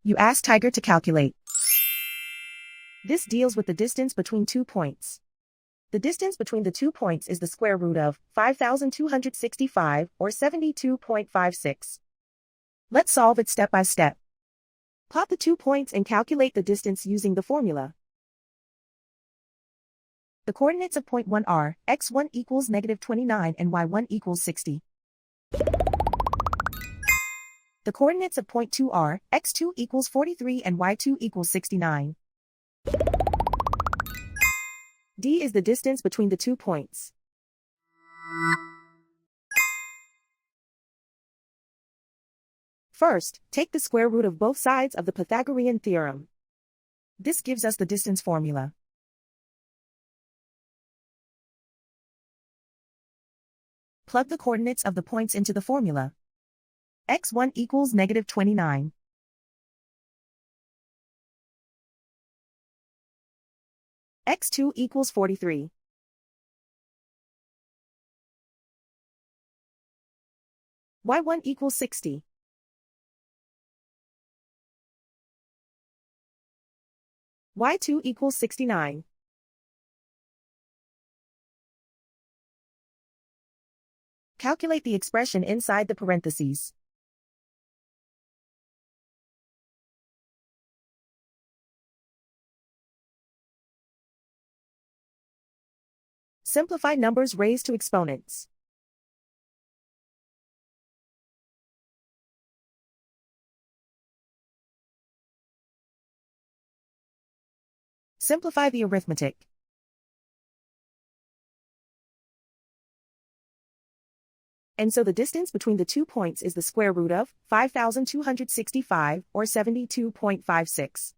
You ask Tiger to calculate. This deals with the distance between 2 points. The distance between the 2 points is the square root of 5,265 or 72.56. Let's solve it step by step. Plot the 2 points and calculate the distance using the formula. The coordinates of point 1 are x1 equals -29 and y1 equals 60. The coordinates of point 2 are x2 equals 43 and y2 equals 69. D is the distance between the 2 points. First, take the square root of both sides of the Pythagorean theorem. This gives us the distance formula. Plug the coordinates of the points into the formula. x1 equals -29. x2 equals 43. y1 equals 60. y2 equals 69. Calculate the expression inside the parentheses. Simplify numbers raised to exponents. Simplify the arithmetic. And so the distance between the 2 points is the square root of 5,265 or 72.56.